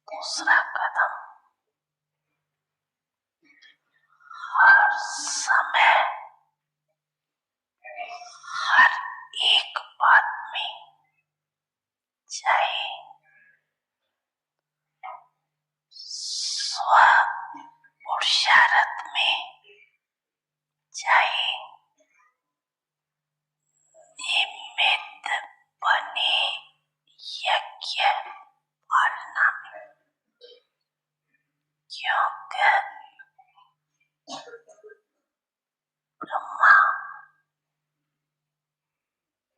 दूसरा कदम हर समय हर एक बात में, चाहे स्व पुरुषार्थ में, चाहे निमित्त बने यज्ञ पालना में, क्योंकि ब्रह्मा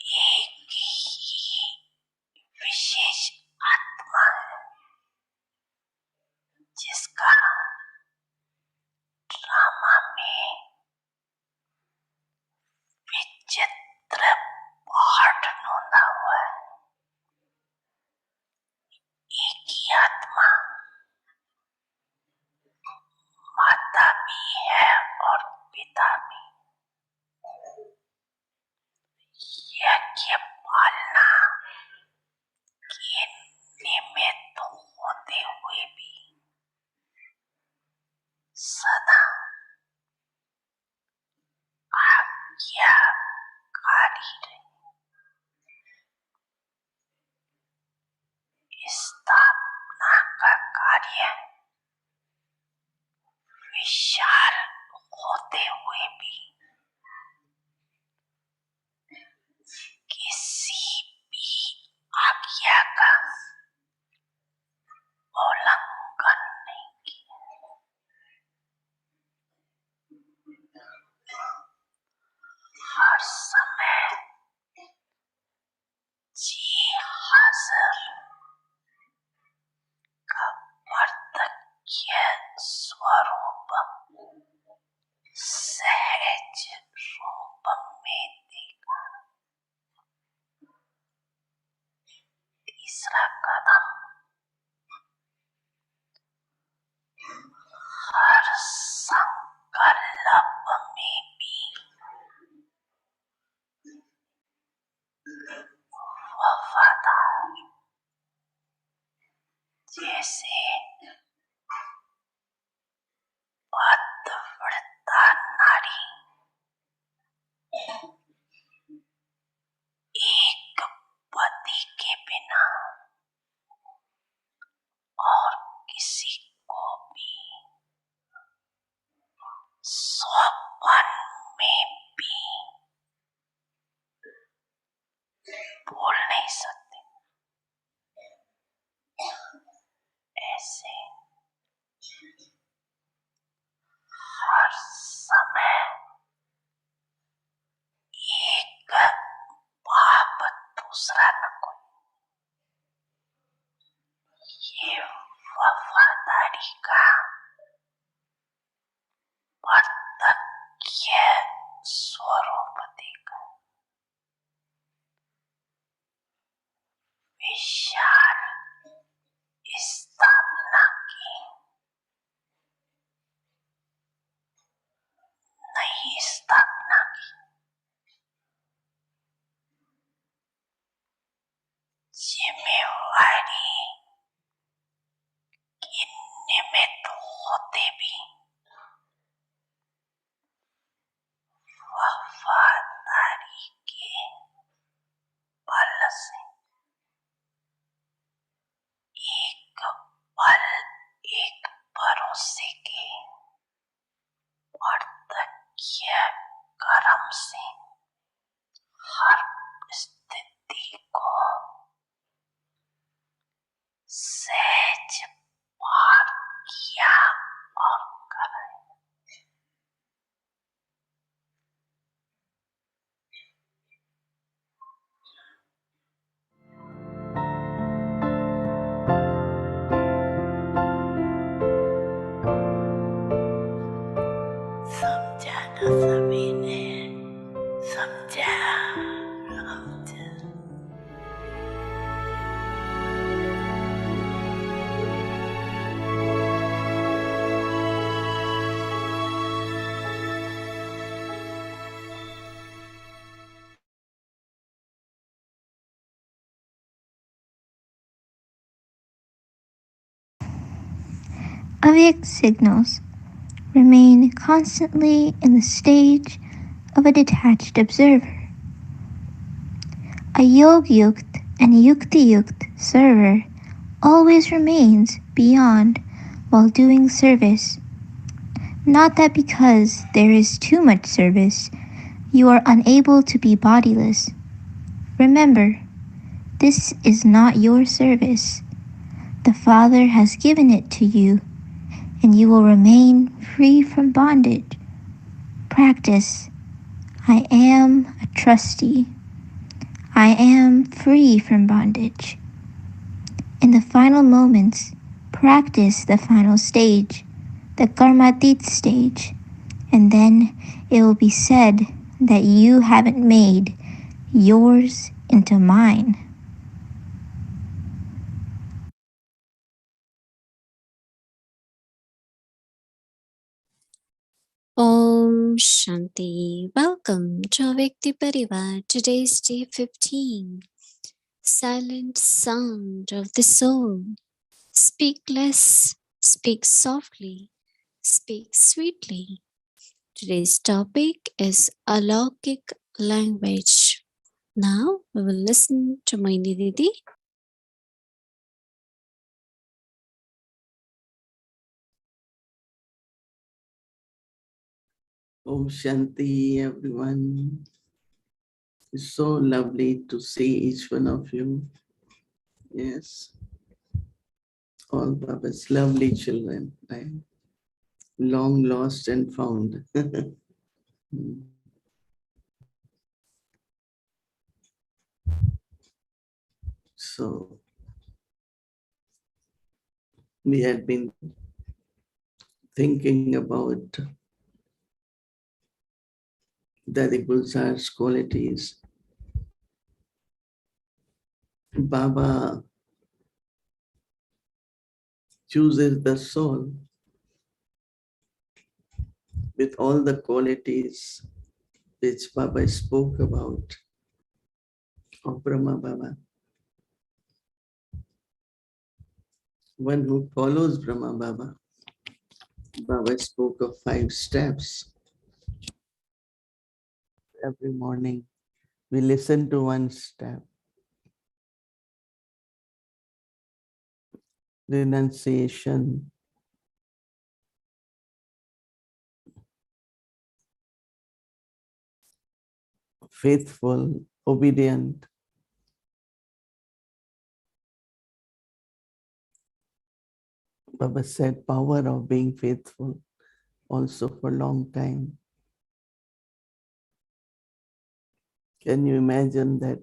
एक ही विशेष आत्मा है जिसका ड्रामा में विचित्र पाठ नोंदा हुआ है। एक ही आत्मा माता भी है और पिता भी। यज्ञ पालना के निमित्त होते हुए भी सदा आज्ञाकारी रहे। स्थापना का कार्य विशाल होते हुए भी किसी भी आज्ञा का उल्लंघन नहीं किया। हर समय जी हाजिर का व्रत Avyak signals remain constantly in the stage of a detached observer. A yog-yukt and yukti-yukt server always remains beyond while doing service. Not that because there is too much service, you are unable to be bodiless. Remember, this is not your service. The Father has given it to you, and you will remain free from bondage. Practice. I am a trustee. I am free from bondage. In the final moments, practice the final stage, the karmatit stage, and then it will be said that you haven't made yours into mine. Om Shanti. Welcome to Avyakti Parivar. Today's day 15. Silent sound of the soul. Speak less, speak softly, speak sweetly. Today's topic is Alokik language. Now we will listen to Mohini Didi. Om Shanti, everyone. It's so lovely to see each one of you. Yes, all Baba's lovely children, right? Long lost and found. So, we had been thinking about Dadi Gulzar's qualities. Baba chooses the soul with all the qualities which Baba spoke about of Brahma Baba. One who follows Brahma Baba. Baba spoke of 5 steps. Every morning we listen to one step. Renunciation, faithful, obedient. Baba said power of being faithful also for a long time. Can you imagine that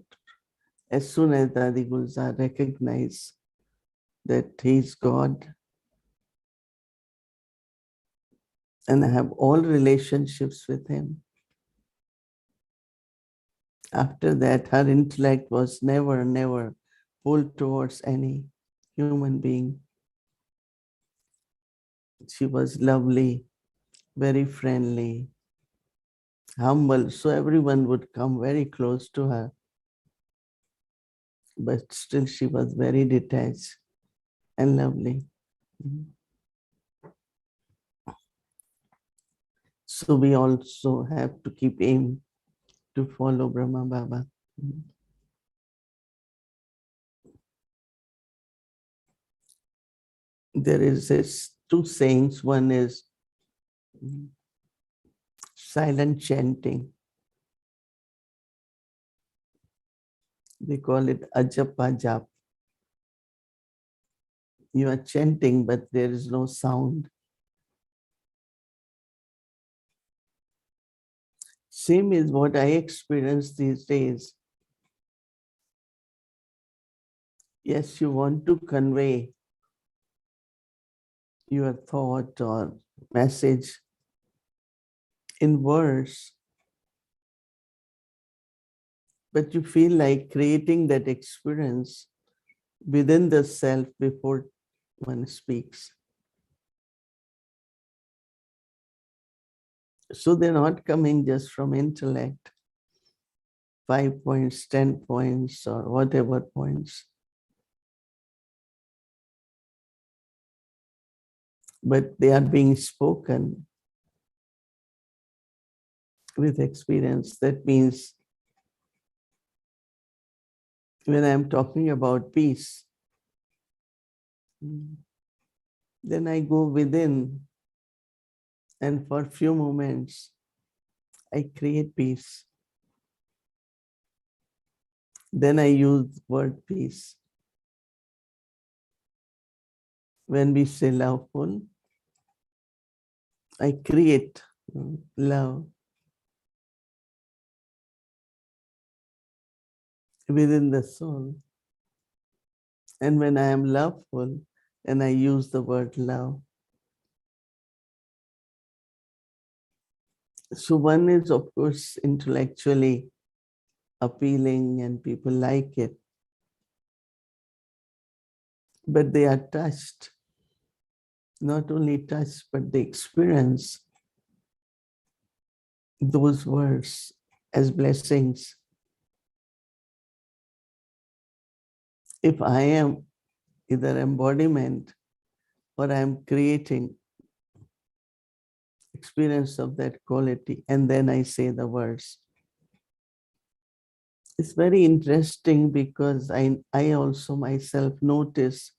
as soon as Dadi Gulzar recognized that he's God and have all relationships with him, after that her intellect was never pulled towards any human being. She was lovely, very friendly, humble, so everyone would come very close to her. But still she was very detached and lovely. So we also have to keep aim to follow Brahma Baba. There is this two sayings. One is silent chanting. They call it ajapa jap. You are chanting, but there is no sound. Same is what I experience these days. Yes, you want to convey your thought or message in words, but you feel like creating that experience within the self before one speaks. So they're not coming just from intellect, 5 points, 10 points, or whatever points. but they are being spoken with experience. That means when I'm talking about peace, then I go within and for a few moments, I create peace. Then I use word peace. When we say loveful, I create love within the soul. And when I am loveful, and I use the word love. So one is, of course, intellectually appealing and people like it, but they are touched. Not only touched, but they experience those words as blessings. If I am either embodiment or I am creating experience of that quality, and then I say the words. It's very interesting because I also myself notice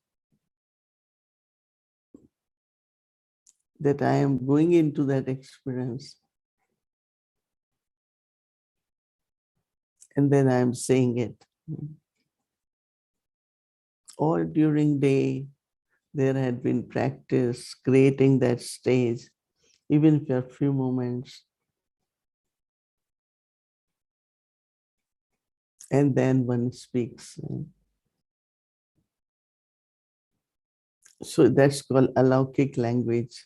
that I am going into that experience and then I am saying it. Or during day, there had been practice creating that stage, even for a few moments. And then one speaks. So that's called Alokik language.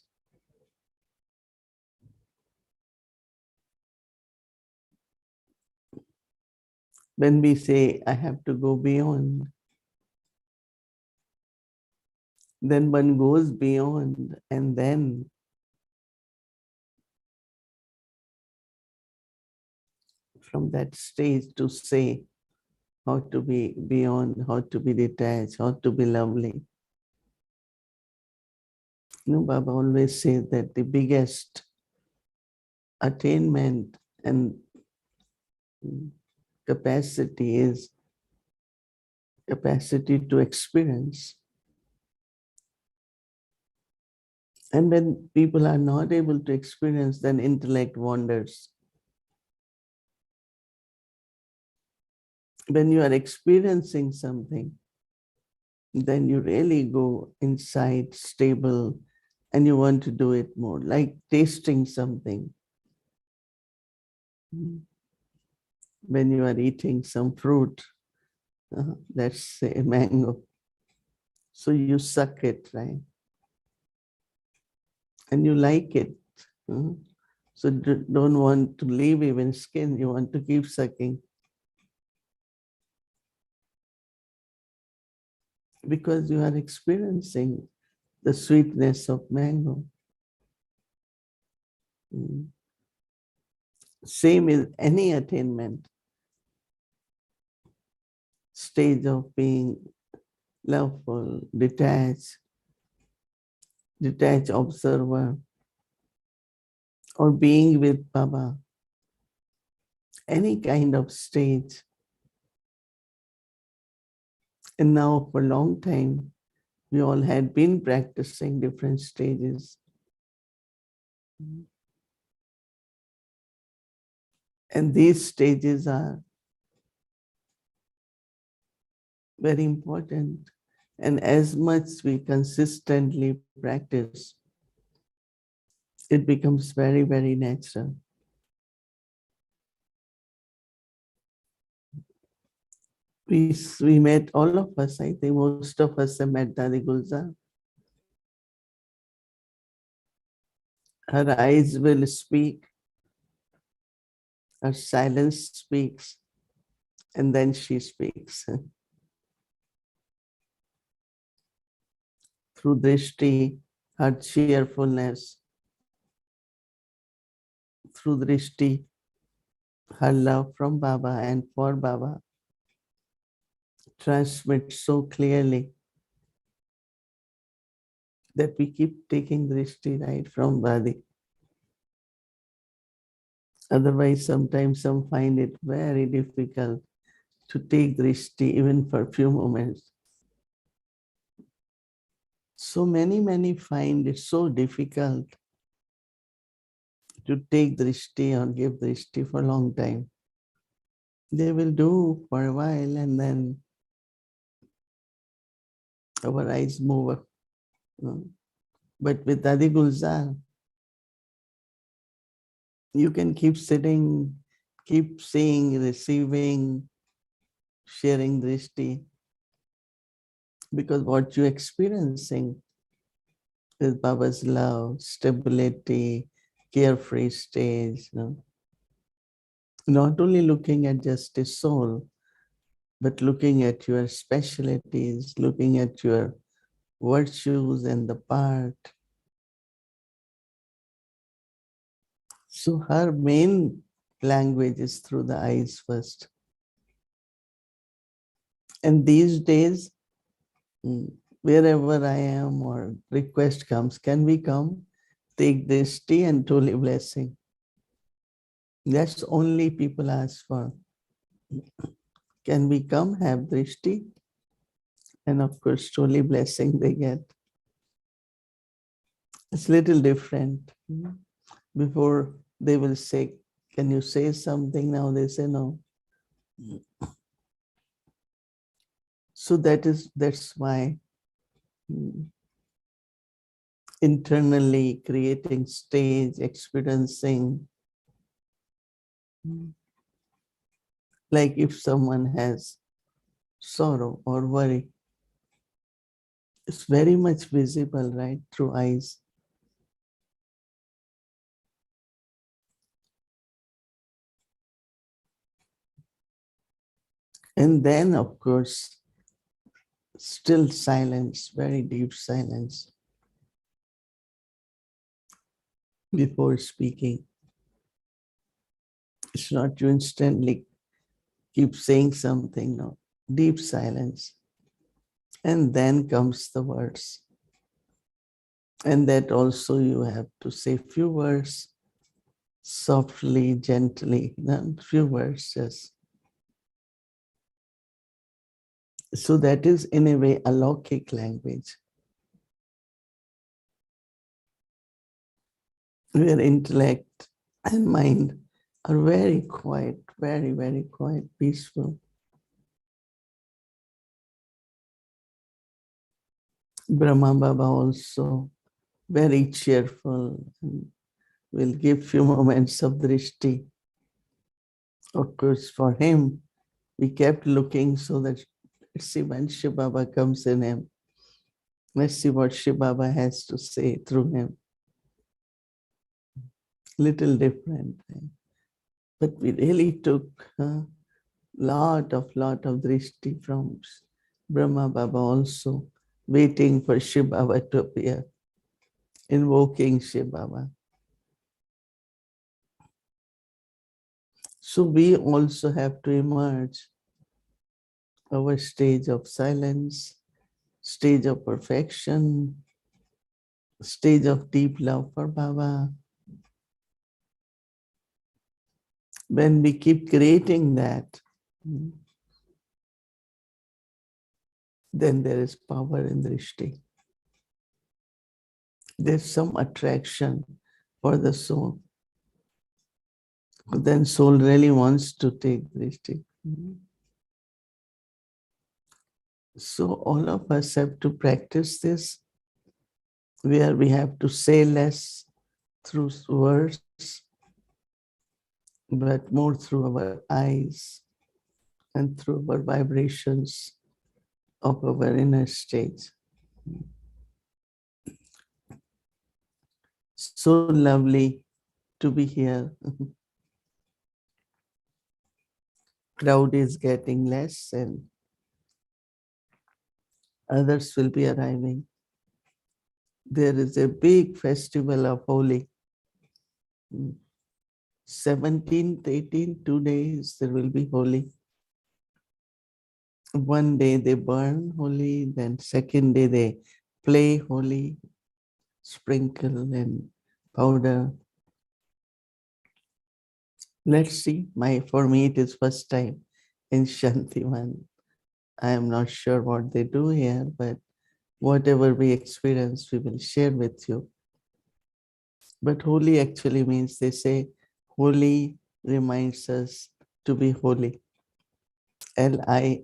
When we say, I have to go beyond, then one goes beyond, and then from that stage to say how to be beyond, how to be detached, how to be lovely. Baba always says that the biggest attainment and capacity is capacity to experience. And when people are not able to experience, then intellect wanders. When you are experiencing something, then you really go inside stable and you want to do it more, like tasting something. When you are eating some fruit, let's say mango, so you suck it, right? And you like it. So don't want to leave even skin, you want to keep sucking. Because you are experiencing the sweetness of mango. Same is any attainment, stage of being loveful, detached observer, or being with Baba, any kind of stage. And now for a long time, we all had been practicing different stages. And these stages are very important. And as much we consistently practice, it becomes very, very natural. We met, all of us, I think most of us have met Dadi Gulzar. Her eyes will speak, her silence speaks, and then she speaks. Through Drishti, her cheerfulness, through Drishti, her love from Baba and for Baba transmits so clearly. that we keep taking drishti right from Dadi. Otherwise, sometimes some find it very difficult to take drishti even for a few moments. So many find it so difficult to take drishti or give drishti for a long time. They will do for a while and then our eyes move up. But with Dadi Gulzar, you can keep sitting, keep seeing, receiving, sharing drishti, because what you're experiencing is Baba's love, stability, carefree stage. Not only looking at just a soul, but looking at your specialties, looking at your virtues and the part. So her main language is through the eyes first. And these days, wherever I am or request comes, can we come, take this tea and truly blessing? That's only people ask for. Can we come, have drishti? And of course, truly blessing they get. It's little different. Before they will say, can you say something? Now they say no. So that's why internally creating stage, experiencing. Like if someone has sorrow or worry, it's very much visible, right, through eyes. And then, of course, still silence, very deep silence before speaking. It's not you instantly keep saying something, no, deep silence. And then comes the words. And that also you have to say few words, softly, gently, not few words just. So that is in a way Alokik language, where intellect and mind are very quiet, very quiet, peaceful. Brahma Baba also very cheerful and will give few moments of drishti. Of course, for him, we kept looking so that let's see when Shiv Baba comes in him. Let's see what Shiv Baba has to say through him. Little different. But we really took a lot of drishti from Brahma Baba also, waiting for Shiv Baba to appear, invoking Shiv Baba. So we also have to emerge our stage of silence, stage of perfection, stage of deep love for Baba. When we keep creating that, then there is power in drishti. There's some attraction for the soul. But then soul really wants to take drishti. So all of us have to practice this, where we have to say less through words, but more through our eyes and through our vibrations of our inner state. So lovely to be here. Crowd is getting less and others will be arriving. There is a big festival of Holi. 17th, 18th, 2 days, there will be Holi. One day they burn Holi, then second day they play Holi. sprinkle and powder. Let's see. For me, it is first time in Shantiman. I am not sure what they do here, but whatever we experience, we will share with you. But holy actually means, they say, holy reminds us to be holy. Linly.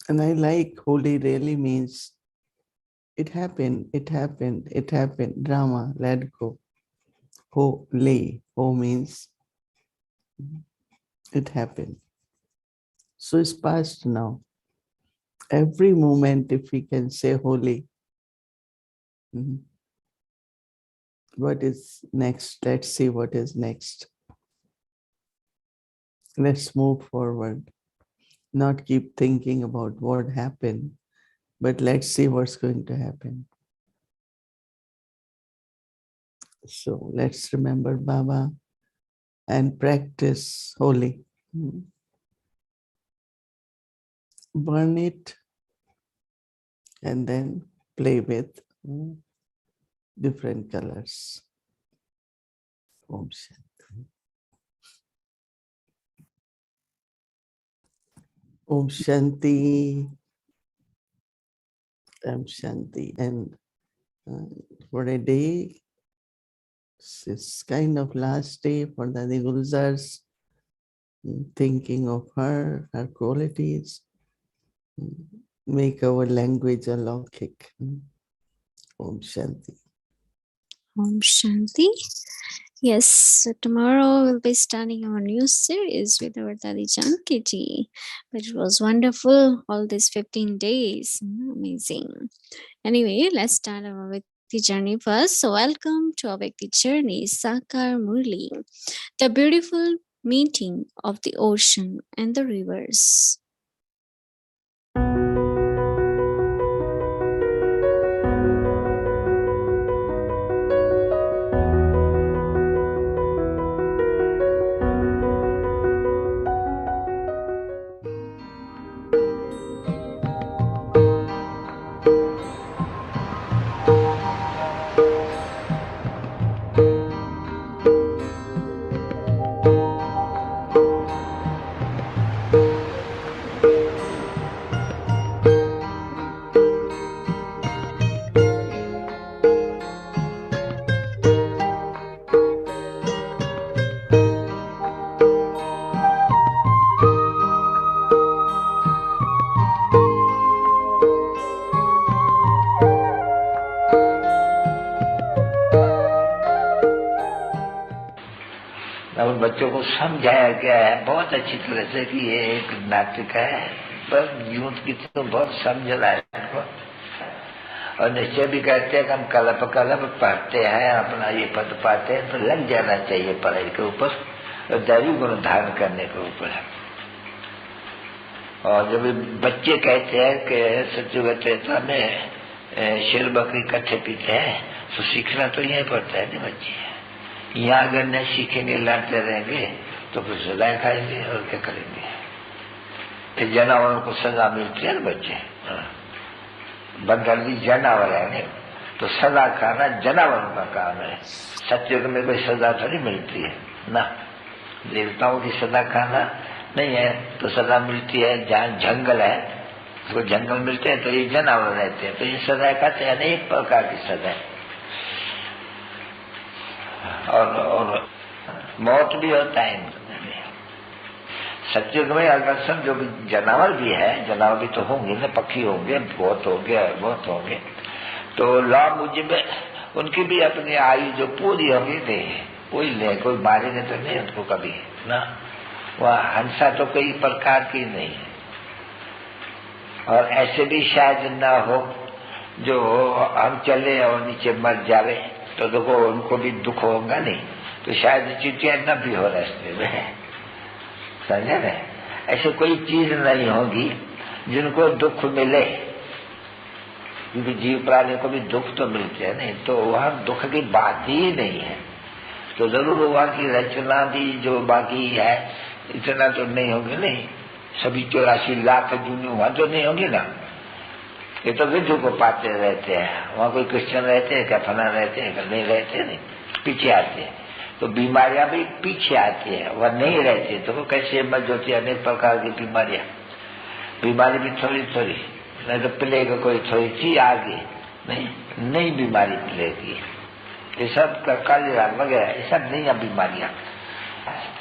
And I like holy really means it happened, it happened, it happened. Drama, let go. Holy. Ho means it happened. So it's past now. Every moment, if we can say holy, what is next? Let's see what is next. Let's move forward. Not keep thinking about what happened, but let's see what's going to happen. So let's remember Baba and practice holy. Burn it and then play with different colors. Om Shanti. Om Shanti. Om Shanti. And for a day, it's kind of last day for Dadi Gulzar's, thinking of her qualities, make our language Alokik. Om Shanti. Om Shanti. Yes, so tomorrow we'll be starting our new series with our Dadi Janki ji. But it was wonderful, all these 15 days. Amazing. Anyway, let's start our Vikti journey first. So welcome to our Vikti journey, Sakar Murli, the beautiful meeting of the ocean and the rivers. बच्चों को समझाया गया है बहुत अच्छी तरह से कि ये एक नाटक है, पर यूथ की तो बहुत समझ रहा है। और निश्चय भी कहते हैं कि हम कलप पढ़ते हैं, अपना ये पद पाते हैं, तो लग जाना चाहिए पढ़ाई के ऊपर और दैवी गुण धारण करने के ऊपर। और जब बच्चे कहते हैं कि सत्युगत त्रेता में शेर बकरी इकट्ठे पीते हैं, तो सीखना तो यही पड़ता है ना बच्चे। यहाँ अगर न सीखेंगे, लड़ते रहेंगे, तो फिर सजाएं खाएंगे और क्या करेंगे। फिर जानवरों को सजा मिलती है ना बच्चे, बंदर भी जानवर है नहीं, तो सजा खाना जानवरों का काम है। सत्युग में कोई सजा थोड़ी मिलती है ना, देवताओं की सजा खाना नहीं है, तो सजा मिलती है जहाँ जंगल है, तो जंगल मिलते हैं तो ये जानवर रहते हैं, तो ये सजा खाते हैं, अनेक प्रकार की सजा। और मौत भी होता है। सत्युग में अगर समझो भी जानवर भी है, जानवर भी तो होंगे ना, पक्षी होंगे, बहुत होंगे, तो लॉ मुजिब उनकी भी अपनी आयु जो पूरी होगी नहीं, कोई मारेंगे तो नहीं उनको कभी ना। वह हिंसा तो कई प्रकार की नहीं है, और ऐसे भी शायद ना हो जो हम चले और नीचे मर जावे, तो देखो उनको भी दुख होगा नहीं, तो शायद चीटियां न भी हो रास्ते में, समझे ना। ऐसे कोई चीज नहीं होगी जिनको दुख मिले, क्योंकि जीव प्राणी को भी दुख तो मिलते हैं नहीं, तो वहां दुख की बात ही नहीं है। तो जरूर वहां की रचना भी जो बाकी है इतना तो नहीं होगी नहीं, सभी 84 लाख जूनी वहां तो नहीं होगी ना, ये तो विधु को पाते रहते हैं, वहाँ कोई क्रिश्चियन रहते हैं क्या, फला रहते हैं क्या, नहीं रहते, नहीं पीछे आते हैं। तो बीमारियां भी पीछे आती है, वह नहीं रहती है। तो वो कैसे मर्ज होती है, अनेक प्रकार की बीमारियां, बीमारी भी थोड़ी थोड़ी, नहीं तो पिलेगा कोई थोड़ी सी आगे, नहीं नई बीमारी पिलेगी। ये सब कालीरा वगैरह ये सब नई बीमारियां,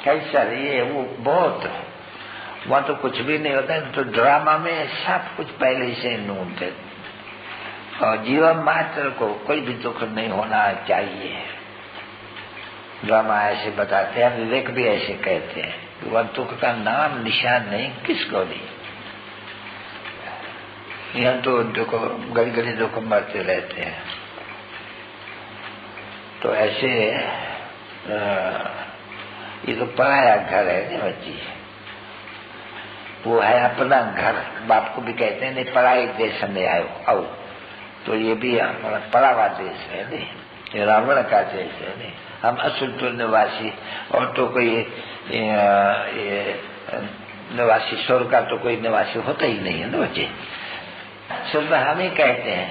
कैंसर ये वो बहुत, वहां तो कुछ भी नहीं होता है। तो ड्रामा में सब कुछ पहले से नून थे, और जीवन मात्र को कोई भी दुख नहीं होना चाहिए। ड्रामा ऐसे बताते हैं, विवेक भी ऐसे कहते हैं कि वह दुख का नाम निशान नहीं, किसको नहीं। यहाँ तो देखो घड़ी घड़ी दुख मरते रहते हैं। तो ऐसे ये तो पराया घर है ना बच्ची, वो है अपना घर। बाप को भी कहते हैं नहीं पराए देश में आओ, तो ये भी हमारा परावा देश है नहीं, ये रावण का देश है नहीं। हम असुरपुर निवासी, और तो कोई निवासी स्वर्ग का तो कोई निवासी होता ही नहीं है ना बच्चे। सिर्फ हम ही कहते हैं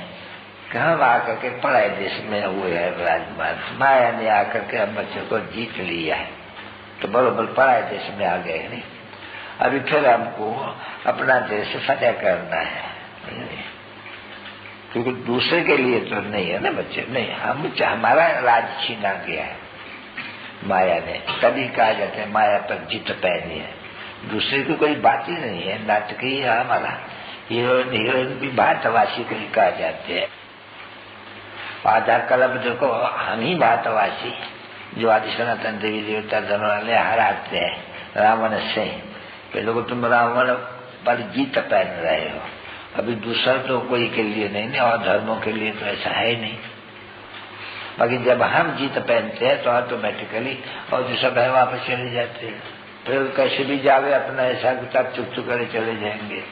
कि हम आकर के पराए देश में हुए है विराजमान, माया ने आकर के हम बच्चों को जीत लिया है, तो बरोबर पराए देश में आ गए नहीं। अभी फिर हमको अपना देश फतेह करना है, क्योंकि दूसरे के लिए तो नहीं है ना बच्चे, नहीं हम हमारा राज छीना गया है माया ने। तभी कहा जाता है माया पर जीत पहनी है, दूसरे की कोई बात ही नहीं है। नाटक ही है हमारा, हीरोइन हीरोइन भी भारतवासी को ही कहा जाते हैं। आधा कलब देखो हम ही भारतवासी, जो आदि सनातन देवी देवता धर्म वाले हराते हैं रावण से। पहले को तुम रावण पर जीत पहन रहे हो, अभी दूसरा तो कोई के लिए नहीं, और धर्मों के लिए तो ऐसा है नहीं। बाकी जब हम जीत पहनते हैं तो ऑटोमेटिकली और जो सब है वापस चले जाते हैं। फिर कैसे भी जावे अपना ऐसा किताब चुप चुप करे चले जाएंगे।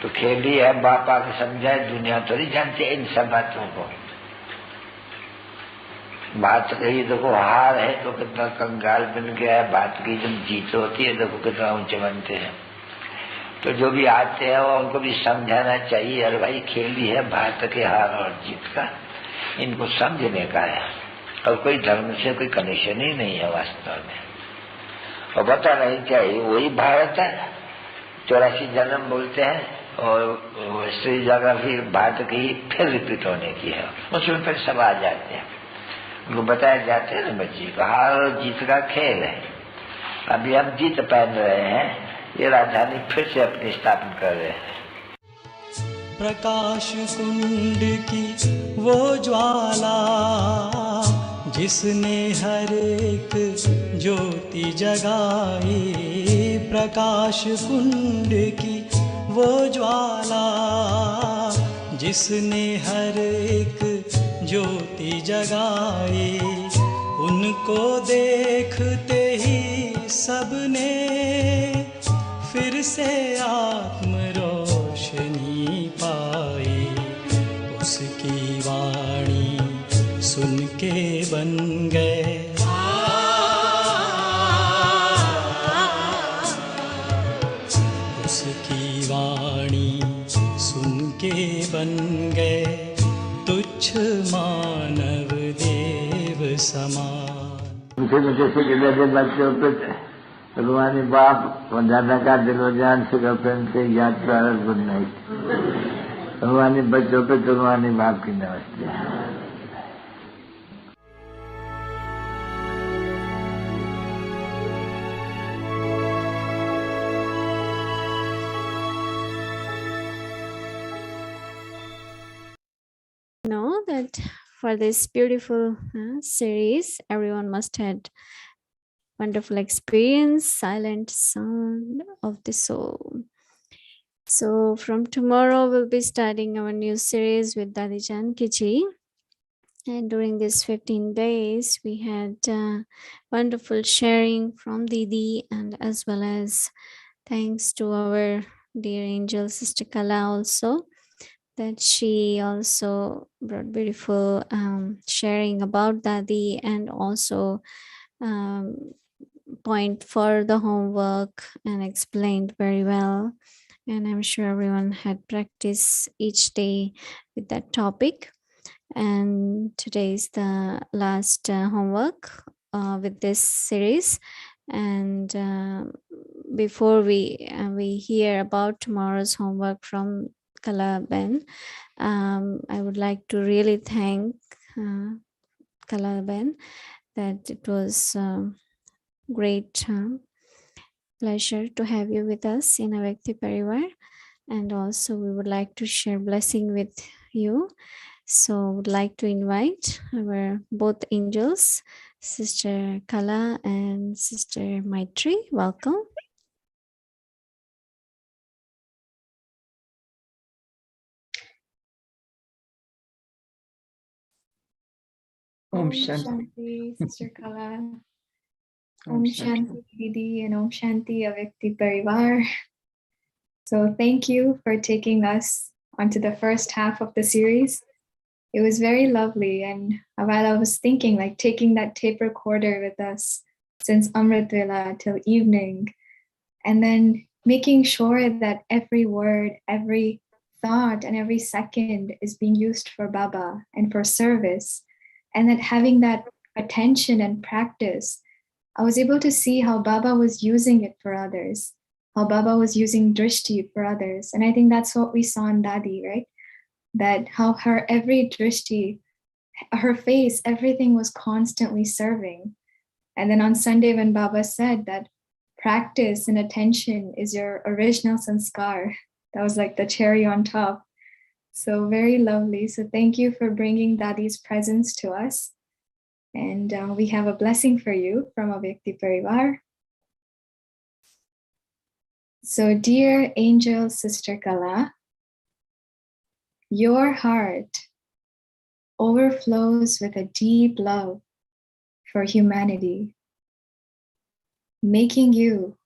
तो खेल ही है, बाप आके समझाए, दुनिया तो नहीं जानती इन सब बातों को। बात कही देखो हार है तो कितना कंगाल बन गया है, बात की जब जीत होती है देखो कितना ऊंचे बनते हैं। तो जो भी आते हैं वो उनको भी समझाना चाहिए, अरे भाई खेल ही है भारत के हार और जीत का, इनको समझने का है। और कोई धर्म से कोई कनेक्शन ही नहीं है वास्तव में, और पता नहीं चाहिए वही भारत है। 84 जन्म बोलते हैं, और हिस्ट्री जोग्राफी भारत की ही फिर रिपीट होने की है, उसमें फिर सब आ जाते हैं, उनको बताए जाते हैं ना बच्ची को हार और जीत का खेल है। अभी हम जीत पहन रहे हैं, ये राजधानी फिर से अपनी स्थापना कर रहे हैं। प्रकाश कुंड की वो ज्वाला जिसने हर एक ज्योति जगाई, प्रकाश कुंड की वो ज्वाला जिसने हर एक ज्योति जगाई, उनको देखते ही सबने फिर से आत्म रोशनी पाई। उसकी वाणी सुन के बन गए उसकी वाणी सुन के बन गए तुच्छ मानव देव समान। भगवान बाप दादा का दिलोजान से गर्लफ्रेंड से याद प्रारंभ गुड नाइट। भगवान बच्चों पे भगवान बाप की नमस्ते। Know that for this beautiful series, everyone must had wonderful experience, silent sound of the soul. So from tomorrow, we'll be starting our new series with Dadi Janki ji. And during these 15 days, we had wonderful sharing from Didi, and as well as thanks to our dear angel Sister Kala also, that she also brought beautiful sharing about Dadi, and also point for the homework and explained very well. and I'm sure everyone had practiced each day with that topic. And today is the last homework with this series. And before we hear about tomorrow's homework from Kala Ben, I would like to really thank Kala Ben that it was great pleasure to have you with us in Avekti Parivar. And also we would like to share blessing with you. So would like to invite our both angels, Sister Kala and Sister Maitri. Welcome. Om Shanti, Sister Kala. Om Shanti, Didi, and Om Shanti, Avekti Parivar. So thank you for taking us onto the first half of the series. It was very lovely. And while I was thinking, like taking that tape recorder with us since Amrit Vela till evening, and then making sure that every word, every thought, and every second is being used for Baba and for service, and that having that attention and practice, I was able to see how Baba was using it for others, how Baba was using drishti for others. And I think that's what we saw in Dadi, right? That how her every drishti, her face, everything was constantly serving. And then on Sunday, when Baba said that practice and attention is your original sanskar, that was like the cherry on top. So very lovely. So thank you for bringing Dadi's presence to us. And we have a blessing for you from Avekti Parivar. So dear angel Sister Kala, your heart overflows with a deep love for humanity, making you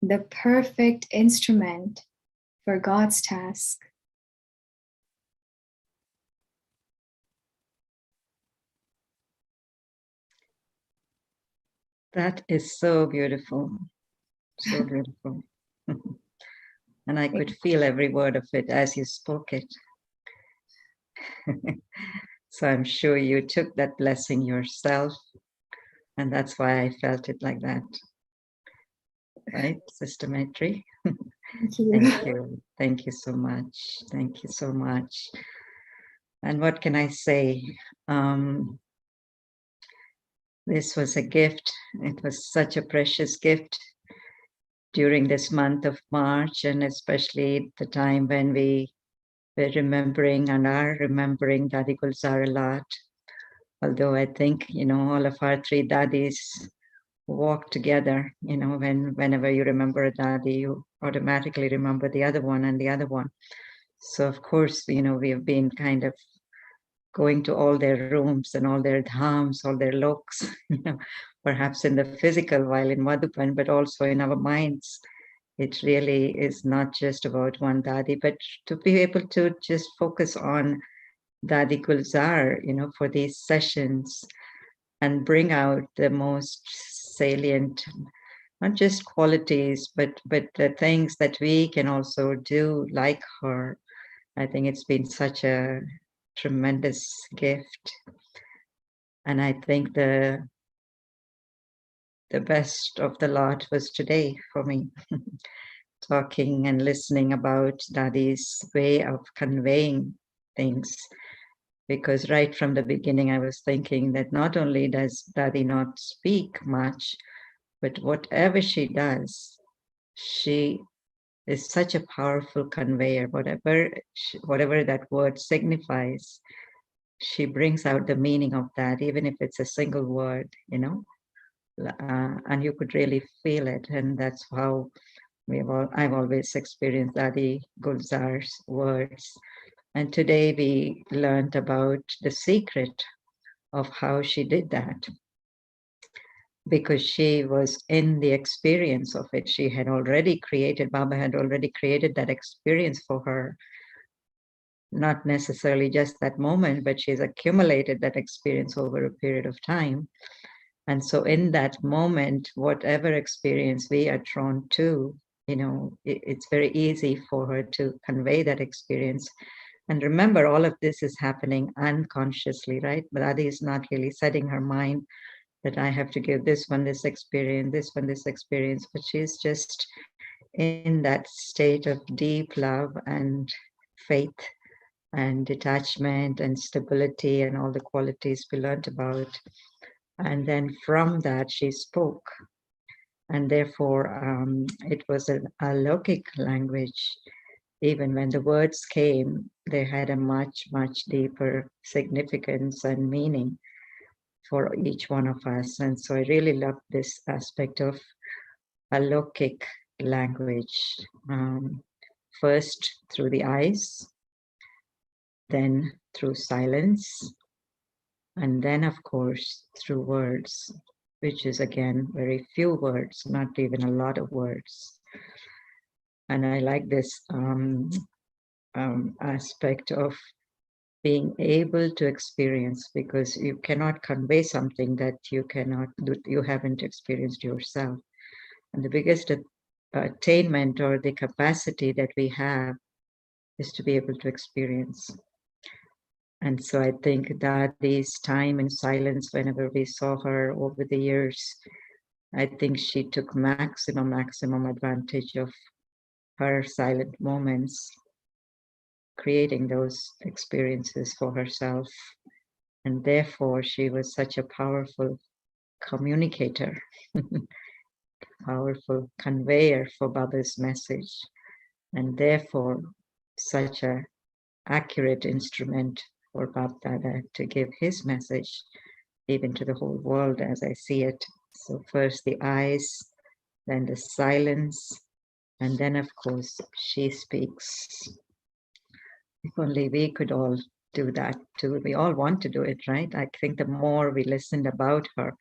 the perfect instrument for God's task. That is so beautiful, so beautiful. And I could feel every word of it as you spoke it. So I'm sure you took that blessing yourself, and that's why I felt it like that. Right, Sister Maitri? Thank you. Thank you. Thank you so much. Thank you so much. And what can I say? This was a gift. It was such a precious gift during this month of March, and especially the time when we were remembering and are remembering Dadi Gulzar a lot. Although I think, all of our three Dadis walk together, whenever you remember a Dadi, you automatically remember the other one and the other one. So of course, we have been kind of going to all their rooms and all their dhams, all their loks, perhaps in the physical while in Madhuban, but also in our minds. It really is not just about one Dadi, but to be able to just focus on Dadi Gulzar, for these sessions and bring out the most salient, not just qualities, but the things that we can also do like her. I think it's been such a tremendous gift. And I think the best of the lot was today for me, talking and listening about Dadi's way of conveying things. Because right from the beginning, I was thinking that not only does Dadi not speak much, but whatever she does, she is such a powerful conveyor. Whatever that word signifies, she brings out the meaning of that, even if it's a single word, and you could really feel it. And that's how I've always experienced Dadi Gulzar's words. And today we learned about the secret of how she did that, because she was in the experience of it. She had already created, Baba had already created that experience for her. Not necessarily just that moment, but she's accumulated that experience over a period of time. And so in that moment, whatever experience we are drawn to, it's very easy for her to convey that experience. And remember, all of this is happening unconsciously, right? But Dadi is not really setting her mind that I have to give this one this experience, this one this experience, but she's just in that state of deep love and faith and detachment and stability and all the qualities we learned about. And then from that, she spoke. And therefore, it was an Alokik language. Even when the words came, they had a much, much deeper significance and meaning for each one of us. And so I really love this aspect of Alokik language. First through the eyes, then through silence, and then, of course, through words, which is, again, very few words, not even a lot of words. And I like this aspect of being able to experience, because you cannot convey something that you haven't experienced yourself. And the biggest attainment or the capacity that we have is to be able to experience. And so I think Dadi's time in silence, whenever we saw her over the years, I think she took maximum advantage of her silent moments, creating those experiences for herself. And therefore, she was such a powerful communicator, powerful conveyor for Baba's message, and therefore such an accurate instrument for Bab Dada to give his message even to the whole world as I see it. So first the eyes, then the silence, and then of course she speaks. If only we could all do that too. We all want to do it, right? I think the more we listened about her,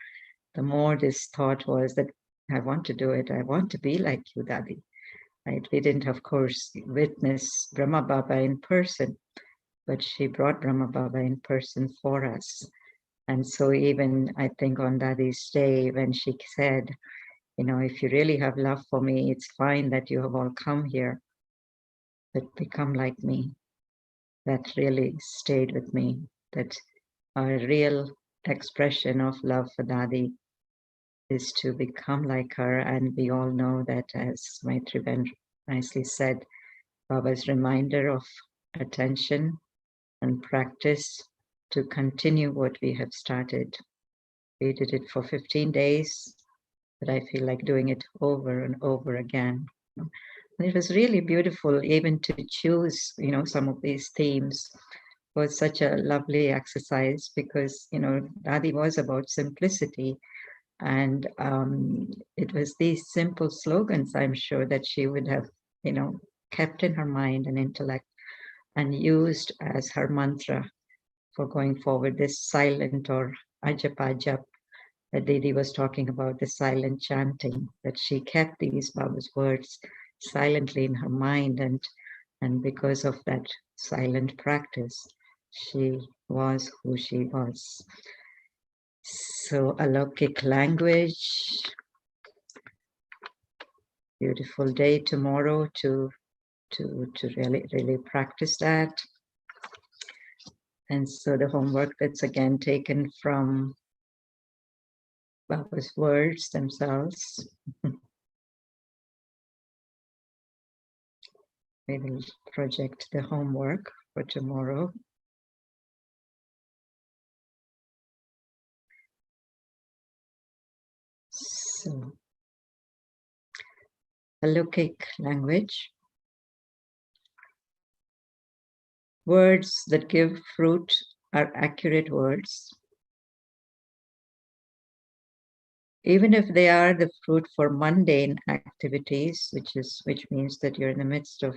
the more this thought was that I want to do it. I want to be like you, Dadi. Right? We didn't, of course, witness Brahma Baba in person, but she brought Brahma Baba in person for us. And so even I think on Dadi's day when she said, if you really have love for me, it's fine that you have all come here, but become like me. That really stayed with me, that our real expression of love for Dadi is to become like her. And we all know that, as Maitri Ben nicely said, Baba's reminder of attention and practice to continue what we have started. We did it for 15 days, but I feel like doing it over and over again. And it was really beautiful even to choose, some of these themes. Was such a lovely exercise because, Dadi was about simplicity. And it was these simple slogans, I'm sure, that she would have, kept in her mind and intellect and used as her mantra for going forward, this silent or ajapajap that Didi was talking about, the silent chanting, that she kept these Baba's words silently in her mind. And because of that silent practice, she was who she was. So Alokik language, beautiful day tomorrow to really practice that. And so the homework that's again taken from Baba's words themselves. We will project the homework for tomorrow. So, Alokik language. Words that give fruit are accurate words. Even if they are the fruit for mundane activities, which means that you're in the midst of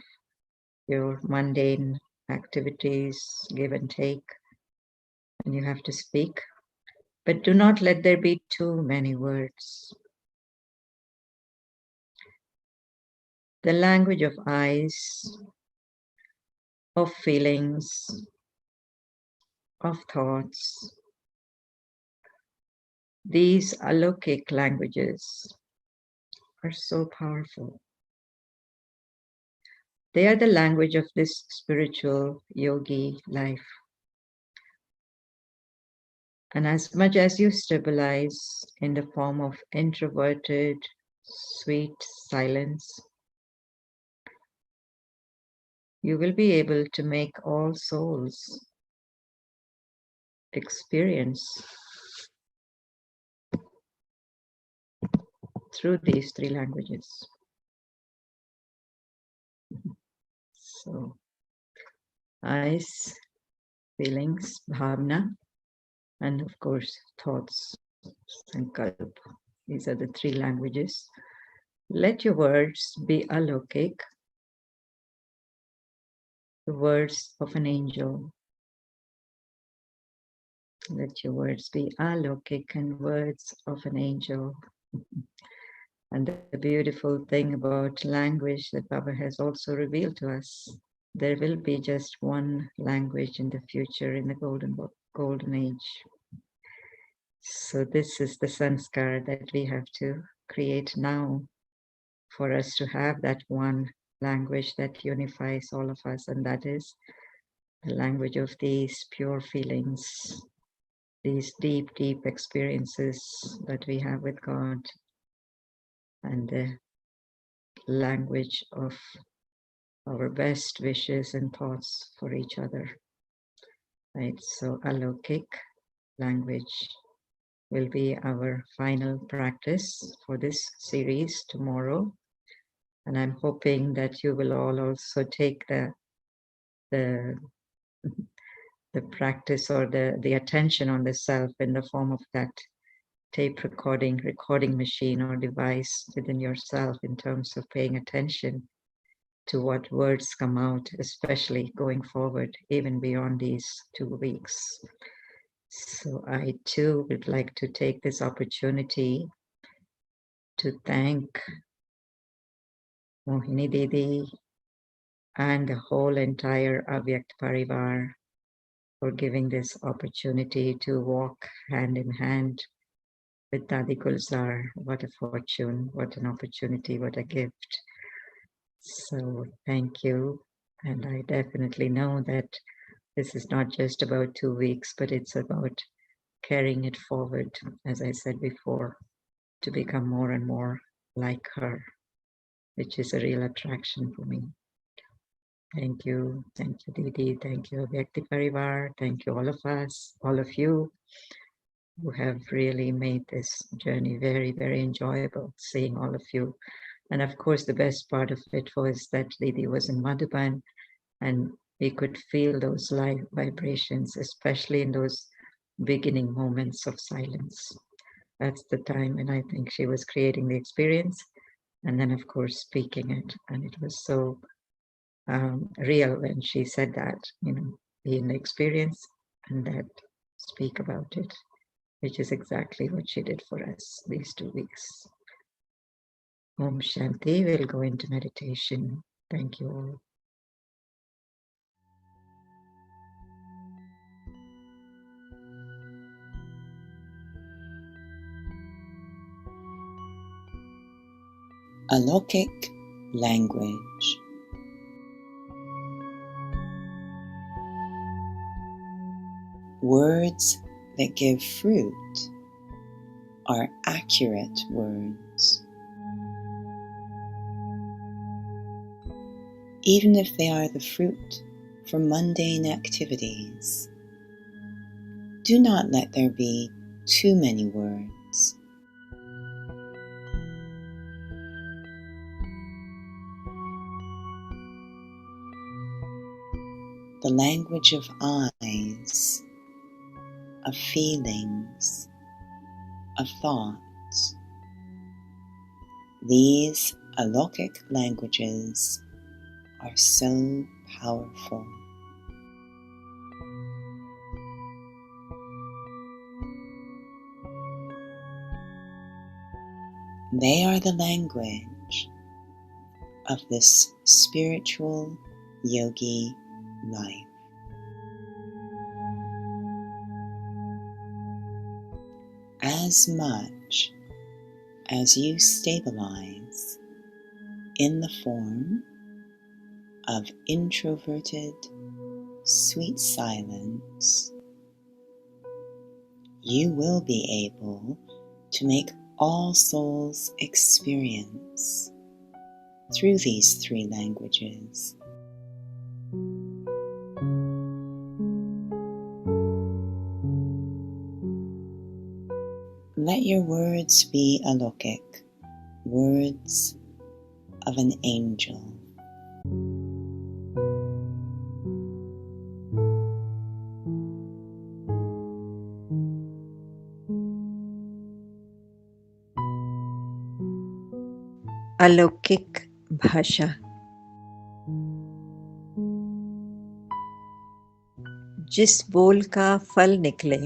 your mundane activities, give and take, and you have to speak. But do not let there be too many words. The language of eyes, of feelings, of thoughts. These Alokik languages are so powerful. They are the language of this spiritual yogi life. And as much as you stabilize in the form of introverted, sweet silence, you will be able to make all souls experience through these three languages. So, eyes, feelings, bhavna, and of course, thoughts, sankalpa. These are the three languages. Let your words be alokik, the words of an angel. Let your words be alokik and words of an angel. And the beautiful thing about language that Baba has also revealed to us, there will be just one language in the future in the golden age. So this is the sanskar that we have to create now for us to have that one language that unifies all of us, and that is the language of these pure feelings, these deep, deep experiences that we have with God, and the language of our best wishes and thoughts for each other. Right, so Alokik language will be our final practice for this series tomorrow. And I'm hoping that you will all also take the practice or the attention on the self in the form of that tape recording machine or device within yourself, in terms of paying attention to what words come out, especially going forward, even beyond these 2 weeks. So I too would like to take this opportunity to thank Mohini Didi and the whole entire Avyakt Parivar for giving this opportunity to walk hand in hand with Dadi Gulzar. What a fortune, what an opportunity, what a gift. So thank you. And I definitely know that this is not just about 2 weeks, but it's about carrying it forward, as I said before, to become more and more like her, which is a real attraction for me. Thank you, Didi, thank you, Avyakti Parivar, thank you all of us, all of you who have really made this journey very, very enjoyable, seeing all of you. And of course, the best part of it was that Didi was in Madhuban, and we could feel those live vibrations, especially in those beginning moments of silence. That's the time when I think she was creating the experience, and then of course speaking it. And it was so real when she said that, be in the experience and that speak about it, which is exactly what she did for us these 2 weeks. Om Shanti. We'll go into meditation. Thank you all. Alokik language. Words that give fruit are accurate words. Even if they are the fruit from mundane activities, do not let there be too many words. The language of eyes, of feelings, of thoughts. These Alokik languages are so powerful. They are the language of this spiritual yogi life. As much as you stabilize in the form of introverted, sweet silence, you will be able to make all souls experience through these 3 languages. Let your words be Alokik, words of an angel. अलौकिक भाषा। जिस बोल का फल निकले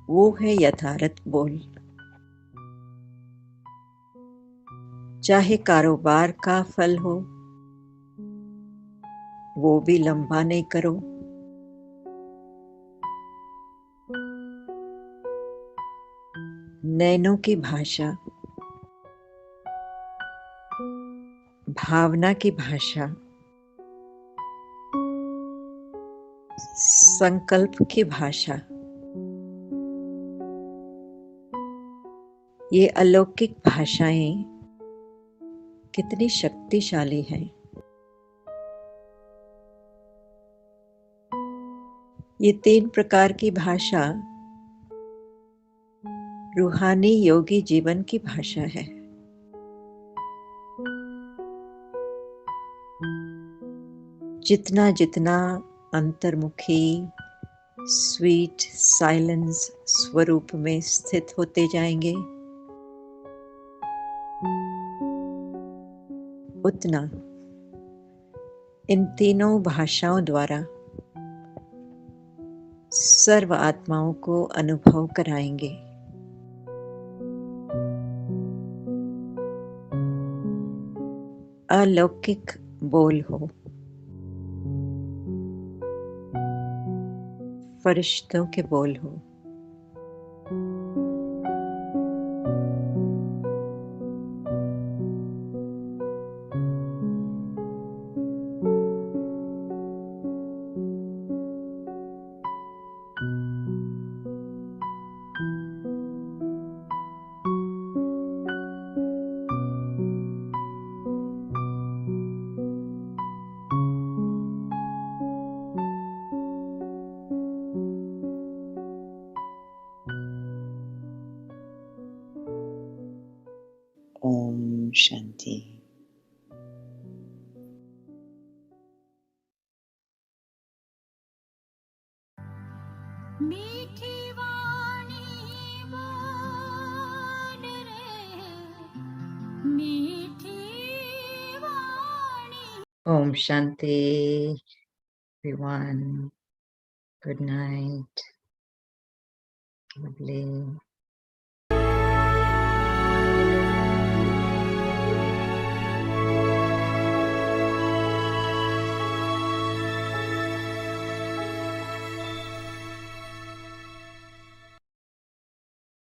वो है यथार्थ बोल। चाहे कारोबार का फल हो वो भी लंबा नहीं करो। नैनों की भाषा, भावना की भाषा, संकल्प की भाषा, ये अलौकिक भाषाएं कितनी शक्तिशाली हैं। ये 3 प्रकार की भाषा रूहानी योगी जीवन की भाषा है। जितना जितना अंतर्मुखी स्वीट साइलेंस स्वरूप में स्थित होते जाएंगे उतना इन तीनों भाषाओं द्वारा सर्व आत्माओं को अनुभव कराएंगे। अलौकिक बोल हो, फरिश्तों के बोल हो। Om Shanti. Om Shanti, everyone. Good night. Lovely.